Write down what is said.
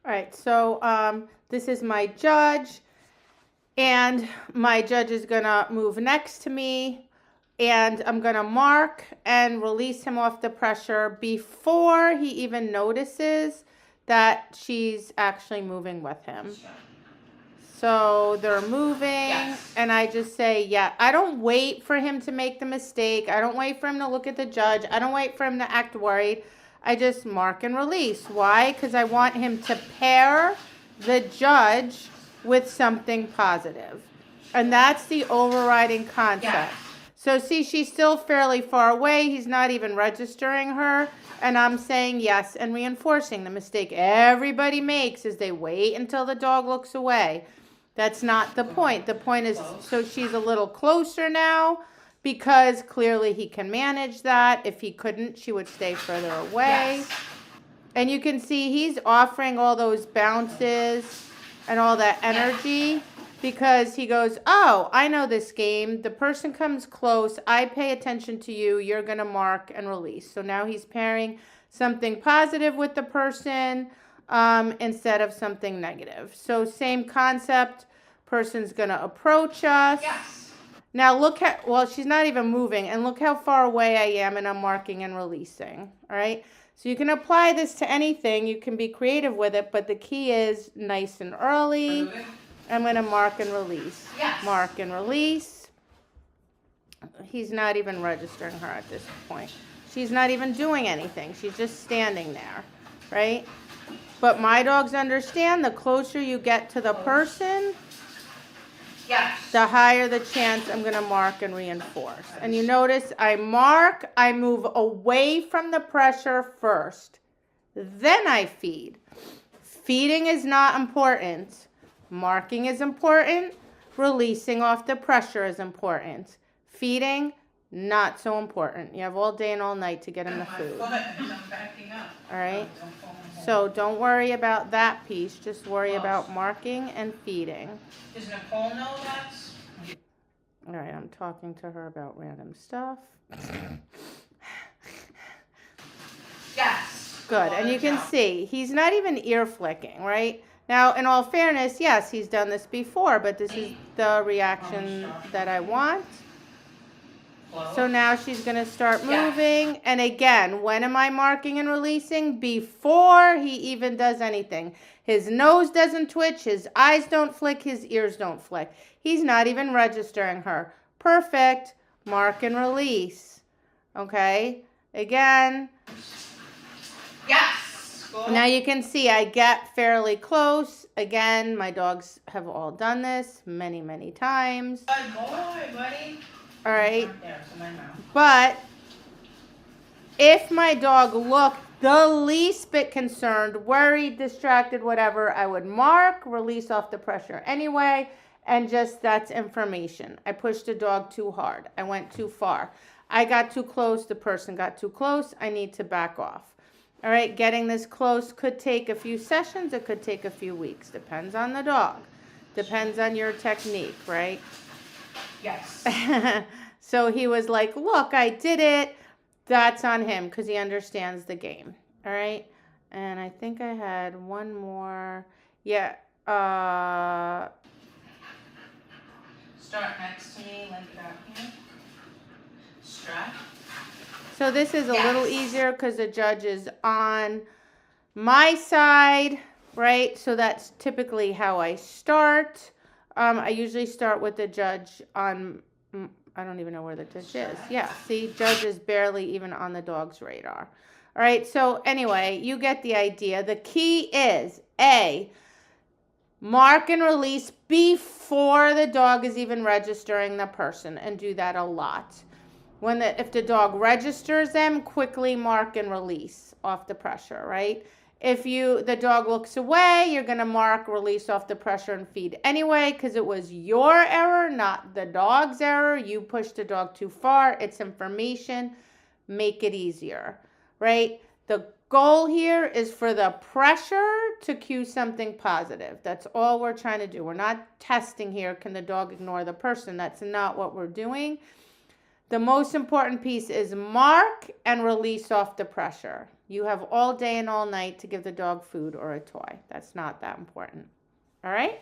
All right, so this is my judge, and my judge is gonna move next to me, and I'm gonna mark and release him off the pressure before he even notices that she's actually moving with him. So they're moving, and I just say, yeah. I don't wait for him to make the mistake. I don't wait for him to look at the judge. I don't wait for him to act worried. I just mark and release. Why? Because I want him to pair the judge with something positive. And that's the overriding concept. So see, she's still fairly far away. He's not even registering her. And I'm saying yes and reinforcing. The mistake everybody makes is they wait until the dog looks away. That's not the point. The point is, so she's a little closer now because clearly he can manage that. If he couldn't, she would stay further away. Yes. And you can see he's offering all those bounces and all that energy because he goes, oh, I know this game. The person comes close. I pay attention to you. You're going to mark and release. So now he's pairing something positive with the person instead of something negative. So same concept. Person's going to approach us. Yes. Now look at, well, she's not even moving. And look how far away I am, and I'm marking and releasing. All right. So you can apply this to anything. You can be creative with it, but the key is nice and early. I'm going to mark and release. Yes. Mark and release. He's not even registering her at this point. She's not even doing anything. She's just standing there, right? But my dogs understand the closer you get to the person, yes, the higher the chance I'm going to mark and reinforce. And you notice I mark, I move away from the pressure first. Then I feed. Feeding is not important. Marking is important. Releasing off the pressure is important. Feeding, not so important. You have all day and all night to get him the food. All right? So don't worry about that piece. Just worry about marking and feeding. Does Nicole know that? All right, I'm talking to her about random stuff. Yes. Good, and you can see he's not even ear flicking, right? Now, in all fairness, yes, he's done this before, but this is the reaction that I want. So now she's going to start moving. And again, when am I marking and releasing? Before he even does anything. His nose doesn't twitch, his eyes don't flick, his ears don't flick. He's not even registering her. Perfect. Mark and release. Okay? Again. Yes. Now you can see I get fairly close. Again, my dogs have all done this many, many times. Good boy, buddy. All right. But if my dog looked the least bit concerned, worried, distracted, whatever, I would mark, release off the pressure anyway, and just that's information. I pushed the dog too hard. I went too far. I got too close. The person got too close. I need to back off. All right, getting this close could take a few sessions. It could take a few weeks. Depends on the dog. Depends on your technique, right? Yes. So he was like, look, I did it. That's on him because he understands the game. All right. And I think I had one more. Yeah. Start next to me, link it out here. Strap. So this is a little easier because the judge is on my side, right? So that's typically how I start. I usually start with the judge on, I don't even know where the judge is. Yeah, see, judge is barely even on the dog's radar. All right, so anyway, you get the idea. The key is, A, mark and release before the dog is even registering the person, and do that a lot. If the dog registers them, quickly mark and release off the pressure, right? If the dog looks away, you're going to mark, release off the pressure, and feed anyway because it was your error, not the dog's error. You pushed the dog too far. It's information. Make it easier, right? The goal here is for the pressure to cue something positive. That's all we're trying to do. We're not testing here. Can the dog ignore the person? That's not what we're doing. The most important piece is mark and release off the pressure. You have all day and all night to give the dog food or a toy. That's not that important. All right?